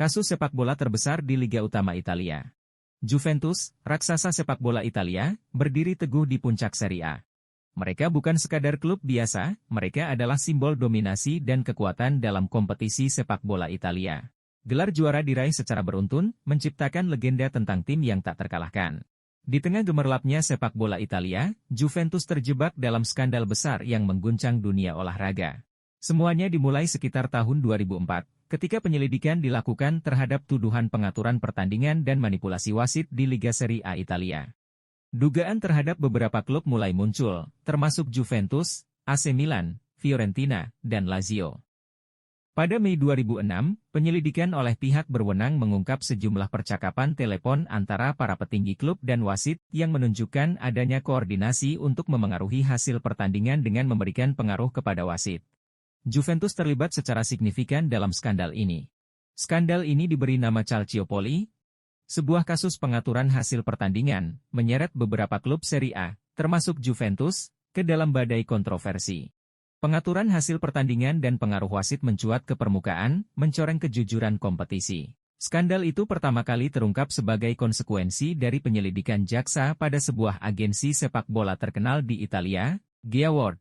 Kasus sepak bola terbesar di Liga Utama Italia. Juventus, raksasa sepak bola Italia, berdiri teguh di puncak Serie A. Mereka bukan sekadar klub biasa, mereka adalah simbol dominasi dan kekuatan dalam kompetisi sepak bola Italia. Gelar juara diraih secara beruntun, menciptakan legenda tentang tim yang tak terkalahkan. Di tengah gemerlapnya sepak bola Italia, Juventus terjebak dalam skandal besar yang mengguncang dunia olahraga. Semuanya dimulai sekitar tahun 2004, ketika penyelidikan dilakukan terhadap tuduhan pengaturan pertandingan dan manipulasi wasit di Liga Serie A Italia. Dugaan terhadap beberapa klub mulai muncul, termasuk Juventus, AC Milan, Fiorentina, dan Lazio. Pada Mei 2006, penyelidikan oleh pihak berwenang mengungkap sejumlah percakapan telepon antara para petinggi klub dan wasit yang menunjukkan adanya koordinasi untuk memengaruhi hasil pertandingan dengan memberikan pengaruh kepada wasit. Juventus terlibat secara signifikan dalam skandal ini. Skandal ini diberi nama Calciopoli, sebuah kasus pengaturan hasil pertandingan, menyeret beberapa klub Serie A, termasuk Juventus, ke dalam badai kontroversi. Pengaturan hasil pertandingan dan pengaruh wasit mencuat ke permukaan, mencoreng kejujuran kompetisi. Skandal itu pertama kali terungkap sebagai konsekuensi dari penyelidikan jaksa pada sebuah agensi sepak bola terkenal di Italia, Geaward.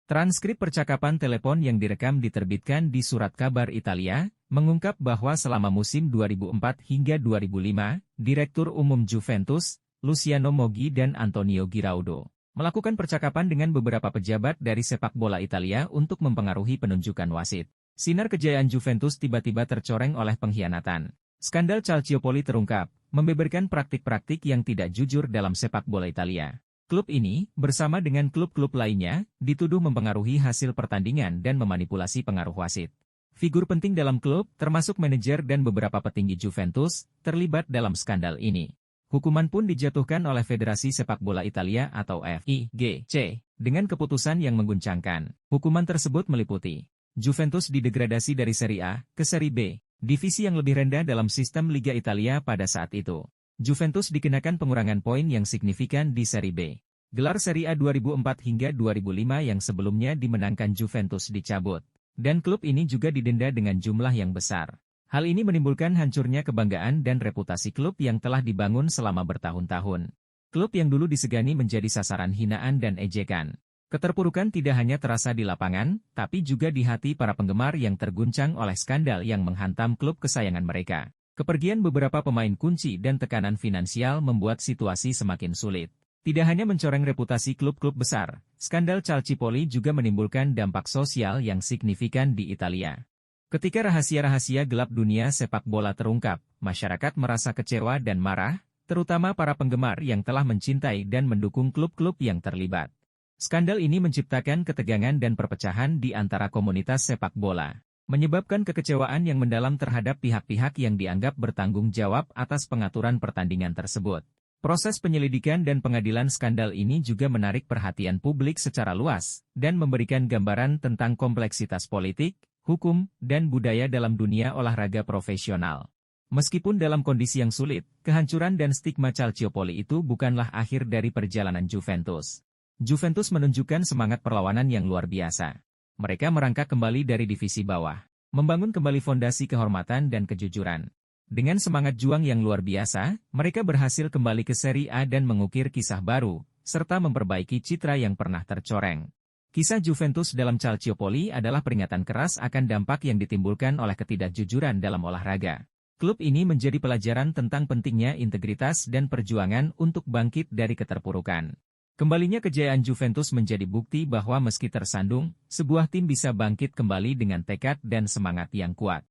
Transkrip percakapan telepon yang direkam diterbitkan di Surat Kabar Italia, mengungkap bahwa selama musim 2004 hingga 2005, Direktur Umum Juventus, Luciano Moggi dan Antonio Giraudo, melakukan percakapan dengan beberapa pejabat dari sepak bola Italia untuk mempengaruhi penunjukan wasit. Sinar kejayaan Juventus tiba-tiba tercoreng oleh pengkhianatan. Skandal Calciopoli terungkap, membeberkan praktik-praktik yang tidak jujur dalam sepak bola Italia. Klub ini, bersama dengan klub-klub lainnya, dituduh mempengaruhi hasil pertandingan dan memanipulasi pengaruh wasit. Figur penting dalam klub, termasuk manajer dan beberapa petinggi Juventus, terlibat dalam skandal ini. Hukuman pun dijatuhkan oleh Federasi Sepak Bola Italia atau FIGC, dengan keputusan yang mengguncangkan. Hukuman tersebut meliputi Juventus didegradasi dari Serie A ke Serie B, divisi yang lebih rendah dalam sistem Liga Italia pada saat itu. Juventus dikenakan pengurangan poin yang signifikan di Serie B. Gelar Serie A 2004 hingga 2005 yang sebelumnya dimenangkan Juventus dicabut. Dan klub ini juga didenda dengan jumlah yang besar. Hal ini menimbulkan hancurnya kebanggaan dan reputasi klub yang telah dibangun selama bertahun-tahun. Klub yang dulu disegani menjadi sasaran hinaan dan ejekan. Keterpurukan tidak hanya terasa di lapangan, tapi juga di hati para penggemar yang terguncang oleh skandal yang menghantam klub kesayangan mereka. Kepergian beberapa pemain kunci dan tekanan finansial membuat situasi semakin sulit. Tidak hanya mencoreng reputasi klub-klub besar, skandal Calciopoli juga menimbulkan dampak sosial yang signifikan di Italia. Ketika rahasia-rahasia gelap dunia sepak bola terungkap, masyarakat merasa kecewa dan marah, terutama para penggemar yang telah mencintai dan mendukung klub-klub yang terlibat. Skandal ini menciptakan ketegangan dan perpecahan di antara komunitas sepak bola, menyebabkan kekecewaan yang mendalam terhadap pihak-pihak yang dianggap bertanggung jawab atas pengaturan pertandingan tersebut. Proses penyelidikan dan pengadilan skandal ini juga menarik perhatian publik secara luas, dan memberikan gambaran tentang kompleksitas politik, hukum, dan budaya dalam dunia olahraga profesional. Meskipun dalam kondisi yang sulit, kehancuran dan stigma Calciopoli itu bukanlah akhir dari perjalanan Juventus. Juventus menunjukkan semangat perlawanan yang luar biasa. Mereka merangkak kembali dari divisi bawah, membangun kembali fondasi kehormatan dan kejujuran. Dengan semangat juang yang luar biasa, mereka berhasil kembali ke Serie A dan mengukir kisah baru, serta memperbaiki citra yang pernah tercoreng. Kisah Juventus dalam Calciopoli adalah peringatan keras akan dampak yang ditimbulkan oleh ketidakjujuran dalam olahraga. Klub ini menjadi pelajaran tentang pentingnya integritas dan perjuangan untuk bangkit dari keterpurukan. Kembalinya kejayaan Juventus menjadi bukti bahwa meski tersandung, sebuah tim bisa bangkit kembali dengan tekad dan semangat yang kuat.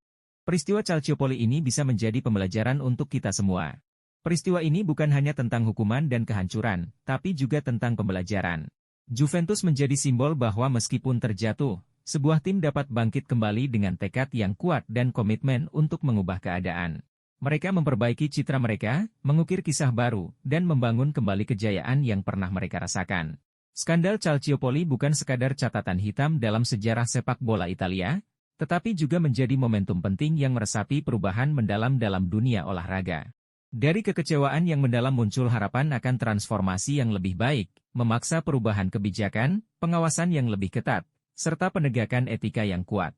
Peristiwa Calciopoli ini bisa menjadi pembelajaran untuk kita semua. Peristiwa ini bukan hanya tentang hukuman dan kehancuran, tapi juga tentang pembelajaran. Juventus menjadi simbol bahwa meskipun terjatuh, sebuah tim dapat bangkit kembali dengan tekad yang kuat dan komitmen untuk mengubah keadaan. Mereka memperbaiki citra mereka, mengukir kisah baru, dan membangun kembali kejayaan yang pernah mereka rasakan. Skandal Calciopoli bukan sekadar catatan hitam dalam sejarah sepak bola Italia, tetapi juga menjadi momentum penting yang meresapi perubahan mendalam dalam dunia olahraga. Dari kekecewaan yang mendalam muncul harapan akan transformasi yang lebih baik, memaksa perubahan kebijakan, pengawasan yang lebih ketat, serta penegakan etika yang kuat.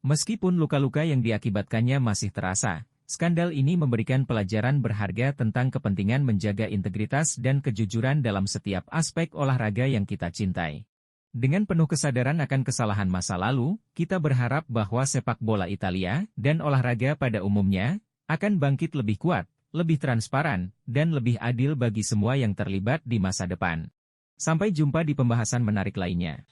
Meskipun luka-luka yang diakibatkannya masih terasa, skandal ini memberikan pelajaran berharga tentang kepentingan menjaga integritas dan kejujuran dalam setiap aspek olahraga yang kita cintai. Dengan penuh kesadaran akan kesalahan masa lalu, kita berharap bahwa sepak bola Italia dan olahraga pada umumnya akan bangkit lebih kuat, lebih transparan, dan lebih adil bagi semua yang terlibat di masa depan. Sampai jumpa di pembahasan menarik lainnya.